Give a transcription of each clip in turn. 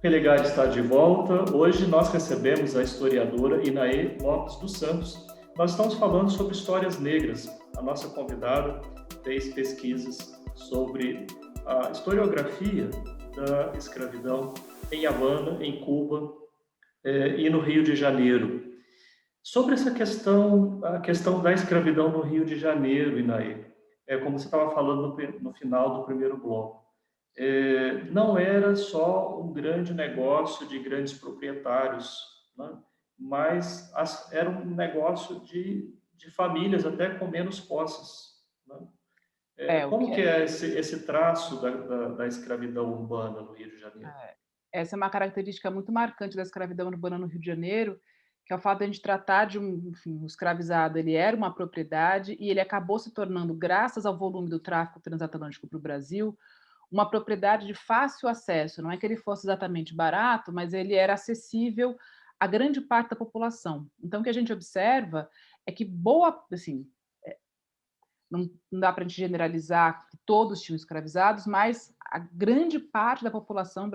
Que legal estar de volta. Hoje nós recebemos a historiadora Inaê Lopes dos Santos. Nós estamos falando sobre histórias negras. A nossa convidada fez pesquisas sobre a historiografia da escravidão em Havana, em Cuba, e no Rio de Janeiro. Sobre essa questão, a questão da escravidão no Rio de Janeiro, Inaê, como você estava falando no final do primeiro bloco, não era só um grande negócio de grandes proprietários, né? Mas era um negócio de famílias até com menos posses, né? O que Como que é esse traço da escravidão urbana no Rio de Janeiro? essa é uma característica muito marcante da escravidão urbana no Rio de Janeiro, que é o fato de a gente tratar de um escravizado, ele era uma propriedade e ele acabou se tornando, graças ao volume do tráfico transatlântico para o Brasil, uma propriedade de fácil acesso. Não é que ele fosse exatamente barato, mas ele era acessível a grande parte da população. Então, o que a gente observa é que boa, assim, não dá para a gente generalizar que todos tinham escravizados, mas a grande parte da população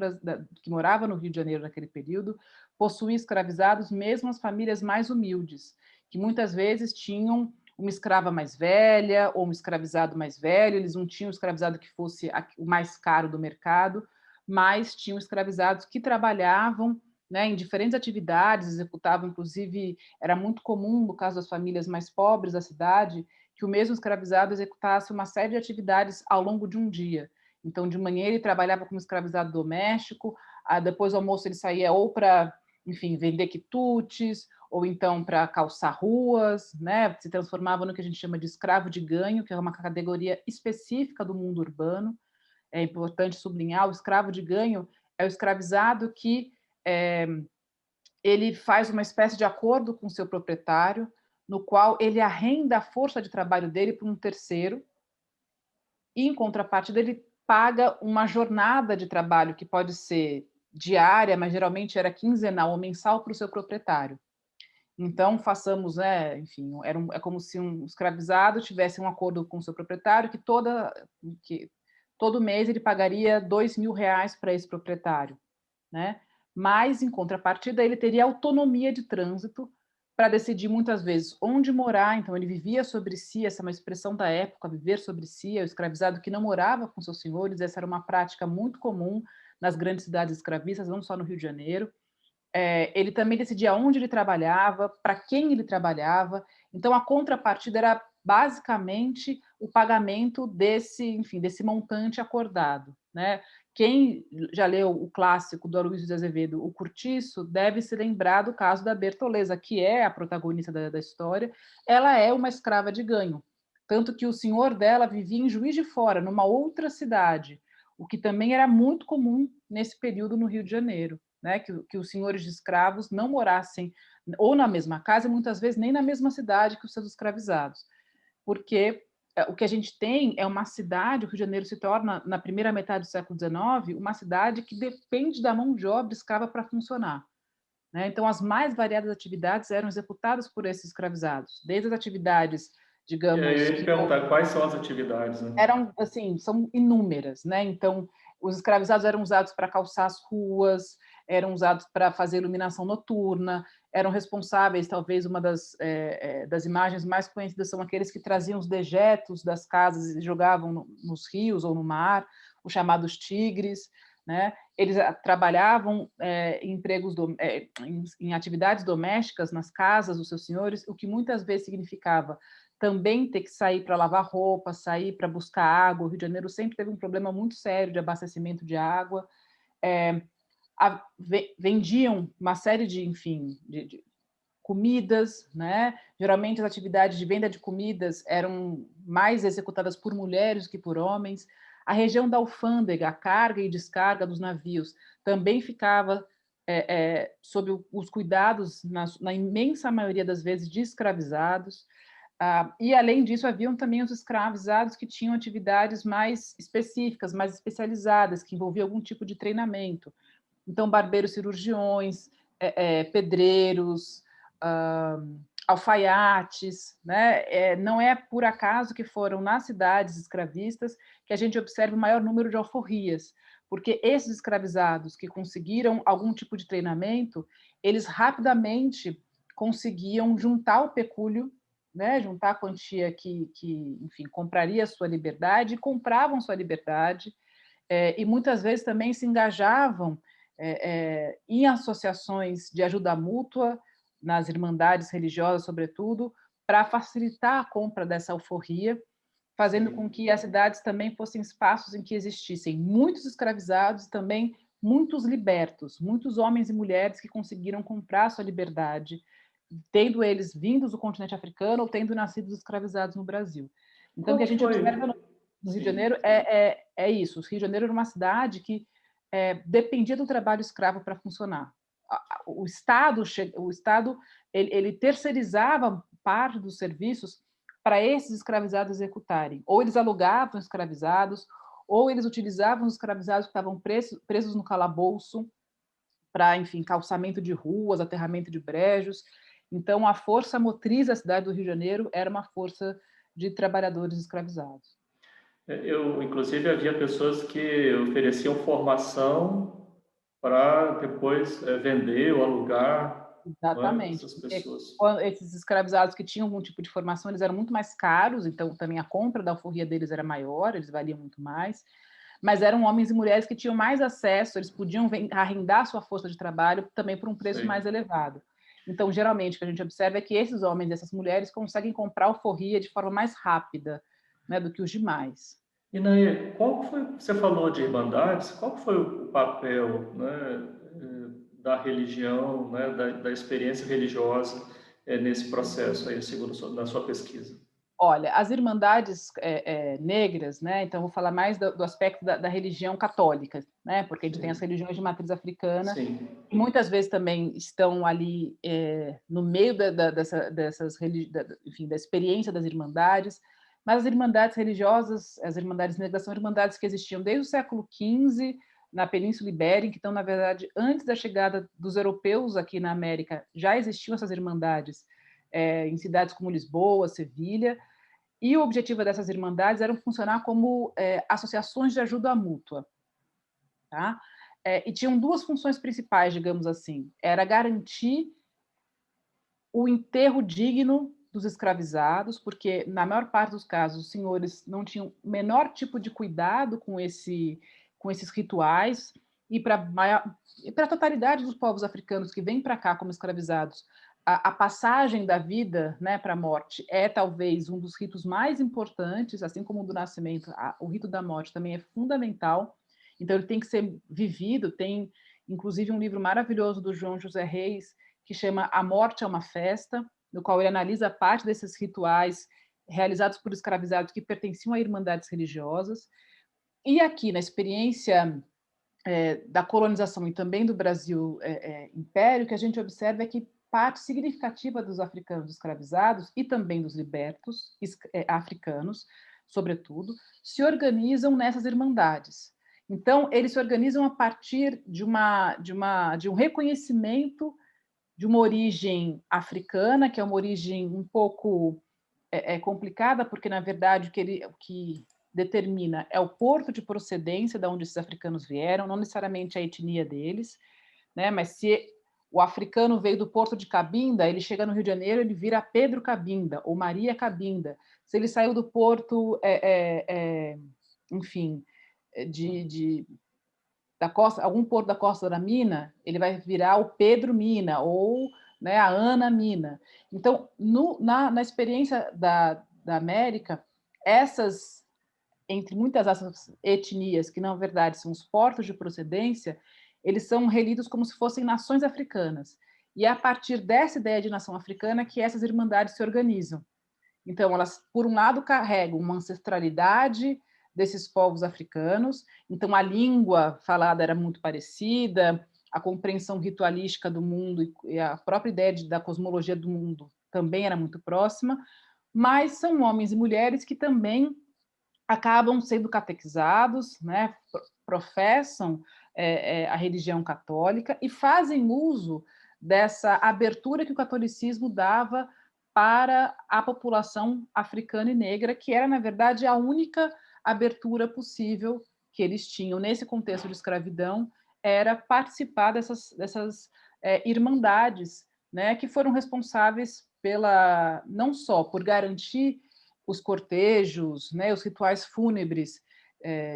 que morava no Rio de Janeiro naquele período possuía escravizados, mesmo as famílias mais humildes, que muitas vezes tinham uma escrava mais velha ou um escravizado mais velho. Eles não tinham escravizado que fosse o mais caro do mercado, mas tinham escravizados que trabalhavam, né, em diferentes atividades, executavam, inclusive, era muito comum, no caso das famílias mais pobres da cidade, que o mesmo escravizado executasse uma série de atividades ao longo de um dia. Então, de manhã ele trabalhava como escravizado doméstico, depois do almoço ele saía ou para, enfim, vender quitutes, ou então para calçar ruas, né? Se transformava no que a gente chama de escravo de ganho, que é uma categoria específica do mundo urbano. É importante sublinhar, o escravo de ganho é o escravizado que é, ele faz uma espécie de acordo com o seu proprietário, no qual ele arrenda a força de trabalho dele para um terceiro, e, em contrapartida, ele paga uma jornada de trabalho que pode ser diária, mas geralmente era quinzenal ou mensal para o seu proprietário. Então, façamos, né, enfim, é como se um escravizado tivesse um acordo com o seu proprietário que todo mês ele pagaria R$ 2.000 para esse proprietário, né? Mas, em contrapartida, ele teria autonomia de trânsito para decidir muitas vezes onde morar. Então, ele vivia sobre si, essa é uma expressão da época, viver sobre si, é o escravizado que não morava com seus senhores. Essa era uma prática muito comum nas grandes cidades escravistas, não só no Rio de Janeiro. Ele também decidia onde ele trabalhava, para quem ele trabalhava. Então, a contrapartida era basicamente o pagamento enfim, desse montante acordado, né? Quem já leu o clássico do Aloysio de Azevedo, O Cortiço, deve se lembrar do caso da Bertoleza, que é a protagonista da história. Ela é uma escrava de ganho, tanto que o senhor dela vivia em Juiz de Fora, numa outra cidade, o que também era muito comum nesse período no Rio de Janeiro, né? Que os senhores de escravos não morassem ou na mesma casa, e muitas vezes nem na mesma cidade que os seus escravizados, porque o que a gente tem é uma cidade. O Rio de Janeiro se torna, na primeira metade do século XIX, uma cidade que depende da mão de obra escrava para funcionar, né? Então, as mais variadas atividades eram executadas por esses escravizados, desde as atividades, E aí eu digamos, ia te que perguntar quais são as atividades, né? eram, assim, são inúmeras, né? Então, os escravizados eram usados para calçar as ruas, eram usados para fazer iluminação noturna, eram responsáveis, talvez uma das imagens mais conhecidas são aqueles que traziam os dejetos das casas e jogavam nos rios ou no mar, os chamados tigres, né? Eles trabalhavam em empregos, em atividades domésticas nas casas dos seus senhores, o que muitas vezes significava também ter que sair para lavar roupa, sair para buscar água. O Rio de Janeiro sempre teve um problema muito sério de abastecimento de água. É, vendiam uma série de, enfim, de comidas, né? Geralmente as atividades de venda de comidas eram mais executadas por mulheres que por homens. A região da alfândega, a carga e descarga dos navios, também ficava sob os cuidados, na imensa maioria das vezes, de escravizados. E, além disso, haviam também os escravizados que tinham atividades mais específicas, mais especializadas, que envolviam algum tipo de treinamento. Então, barbeiros, cirurgiões, pedreiros, alfaiates, né? Não é por acaso que foram nas cidades escravistas que a gente observa o maior número de alforrias, porque esses escravizados que conseguiram algum tipo de treinamento, eles rapidamente conseguiam juntar o pecúlio, né? Juntar a quantia que enfim, compraria a sua liberdade, e compravam sua liberdade, e muitas vezes também se engajavam em associações de ajuda mútua, nas irmandades religiosas, sobretudo, para facilitar a compra dessa alforria, fazendo com Sim. que as cidades também fossem espaços em que existissem muitos escravizados e também muitos libertos, muitos homens e mulheres que conseguiram comprar sua liberdade, tendo eles vindos do continente africano ou tendo nascido escravizados no Brasil. Então, o que Qual a gente foi? observa no Rio de Sim. Janeiro é isso. O Rio de Janeiro era uma cidade que dependia do trabalho escravo para funcionar. O Estado ele terceirizava parte dos serviços para esses escravizados executarem. Ou eles alugavam escravizados, ou eles utilizavam os escravizados que estavam presos no calabouço para, enfim, calçamento de ruas, aterramento de brejos. Então, a força motriz da cidade do Rio de Janeiro era uma força de trabalhadores escravizados. Inclusive, havia pessoas que ofereciam formação para depois vender ou alugar, não é? Exatamente, Essas porque pessoas. esses escravizados que tinham algum tipo de formação, eles eram muito mais caros, então também a compra da alforria deles era maior, eles valiam muito mais, mas eram homens e mulheres que tinham mais acesso, eles podiam arrendar sua força de trabalho também por um preço mais Sim. elevado. Então, geralmente, o que a gente observa é que esses homens e essas mulheres conseguem comprar alforria de forma mais rápida, né, do que os demais. E Nair, qual foi, você falou de irmandades, qual foi o papel, né, da religião, né, da experiência religiosa nesse processo aí, segundo na sua pesquisa? Olha, as irmandades negras, né? Então vou falar mais do aspecto da religião católica, né? Porque a gente tem as Sim, religiões de matriz africana sim, que muitas vezes também estão ali no meio enfim, da experiência das irmandades, mas as irmandades religiosas, as irmandades negras são irmandades que existiam desde o século XV na Península Ibérica, então na verdade antes da chegada dos europeus aqui na América já existiam essas irmandades em cidades como Lisboa, Sevilha, e o objetivo dessas irmandades era funcionar como associações de ajuda mútua. Tá? E tinham duas funções principais, digamos assim. Era garantir o enterro digno dos escravizados, porque, na maior parte dos casos, os senhores não tinham o menor tipo de cuidado com esses rituais, e para a totalidade dos povos africanos que vêm para cá como escravizados, a passagem da vida, né, para a morte é talvez um dos ritos mais importantes, assim como o do nascimento, o rito da morte também é fundamental, então ele tem que ser vivido. Tem inclusive um livro maravilhoso do João José Reis, que chama A Morte é uma Festa, no qual ele analisa parte desses rituais realizados por escravizados que pertenciam a irmandades religiosas. E aqui, na experiência da colonização e também do Brasil Império, o que a gente observa é que parte significativa dos africanos escravizados e também dos libertos africanos, sobretudo, se organizam nessas irmandades. Então, eles se organizam a partir de um reconhecimento de uma origem africana, que é uma origem um pouco complicada, porque, na verdade, o que determina é o porto de procedência de onde esses africanos vieram, não necessariamente a etnia deles, né? Mas se o africano veio do Porto de Cabinda, ele chega no Rio de Janeiro, ele vira Pedro Cabinda ou Maria Cabinda. Se ele saiu do porto, enfim, da costa, algum porto da Costa da Mina, ele vai virar o Pedro Mina ou, né, a Ana Mina. Então, na experiência da América, essas, entre muitas essas etnias, que na verdade são os portos de procedência, eles são relidos como se fossem nações africanas. E é a partir dessa ideia de nação africana que essas irmandades se organizam. Então, elas, por um lado, carregam uma ancestralidade desses povos africanos, então a língua falada era muito parecida, a compreensão ritualística do mundo e a própria ideia da cosmologia do mundo também era muito próxima, mas são homens e mulheres que também acabam sendo catequizados, né, professam a religião católica e fazem uso dessa abertura que o catolicismo dava para a população africana e negra, que era, na verdade, a única abertura possível que eles tinham nesse contexto de escravidão, era participar dessas irmandades, né, que foram responsáveis não só por garantir os cortejos, né, os rituais fúnebres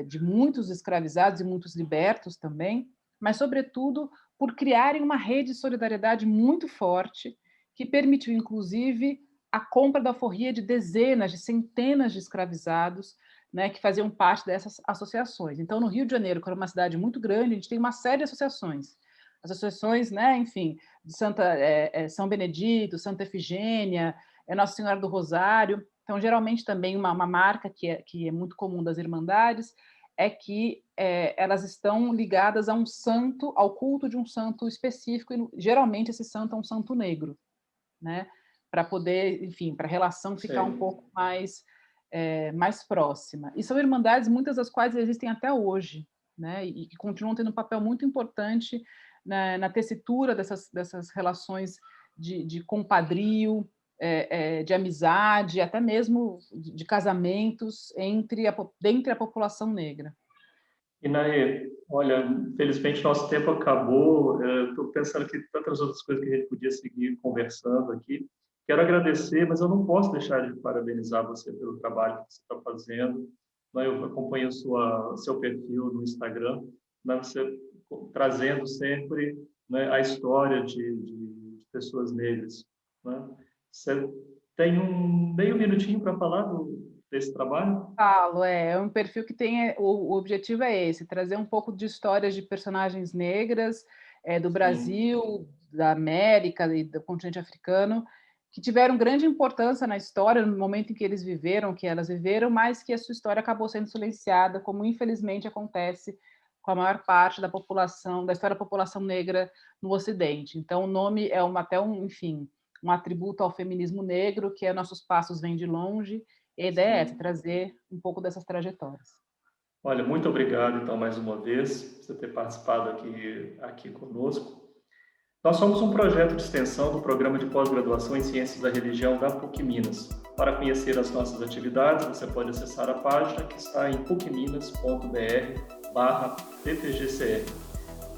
de muitos escravizados e muitos libertos também, mas, sobretudo, por criarem uma rede de solidariedade muito forte, que permitiu, inclusive, a compra da alforria de dezenas, de centenas de escravizados, né, que faziam parte dessas associações. Então, no Rio de Janeiro, que era uma cidade muito grande, a gente tem uma série de associações. As associações, né, enfim, de São Benedito, Santa Efigênia, Nossa Senhora do Rosário. Então, geralmente, também uma marca que é muito comum das Irmandades é que elas estão ligadas a um santo, ao culto de um santo específico, e geralmente esse santo é um santo negro, né? Para poder, enfim, para a relação ficar um pouco mais próxima. E são irmandades, muitas das quais existem até hoje, né? E que continuam tendo um papel muito importante na tessitura dessas relações de compadrio, de amizade, até mesmo de casamentos dentre a população negra. Inaê, olha, infelizmente nosso tempo acabou. Estou pensando que tantas outras coisas que a gente podia seguir conversando aqui. Quero agradecer, mas eu não posso deixar de parabenizar você pelo trabalho que você está fazendo. Eu acompanho seu perfil no Instagram, você trazendo sempre, né, a história de pessoas negras, né? Você tem meio minutinho para falar desse trabalho? Falo, é um perfil que tem, o objetivo é esse, trazer um pouco de histórias de personagens negras do Brasil, da América e do continente africano, que tiveram grande importância na história, no momento em que eles viveram, que elas viveram, mas que a sua história acabou sendo silenciada, como infelizmente acontece com a maior parte da população, da história da população negra no Ocidente. Então, o nome é enfim, um atributo ao feminismo negro, que é Nossos Passos Vêm de Longe, e a ideia é essa, trazer um pouco dessas trajetórias. Olha, muito obrigado, então, mais uma vez, por você ter participado aqui conosco. Nós somos um projeto de extensão do Programa de Pós-Graduação em Ciências da Religião da PUC Minas. Para conhecer as nossas atividades, você pode acessar a página que está em pucminas.br/ppgcr.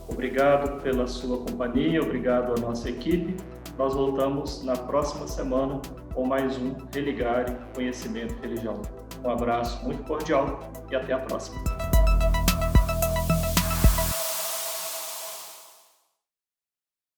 Obrigado pela sua companhia, obrigado à nossa equipe. Nós voltamos na próxima semana com mais um Religare Conhecimento e Religião. Um abraço muito cordial e até a próxima.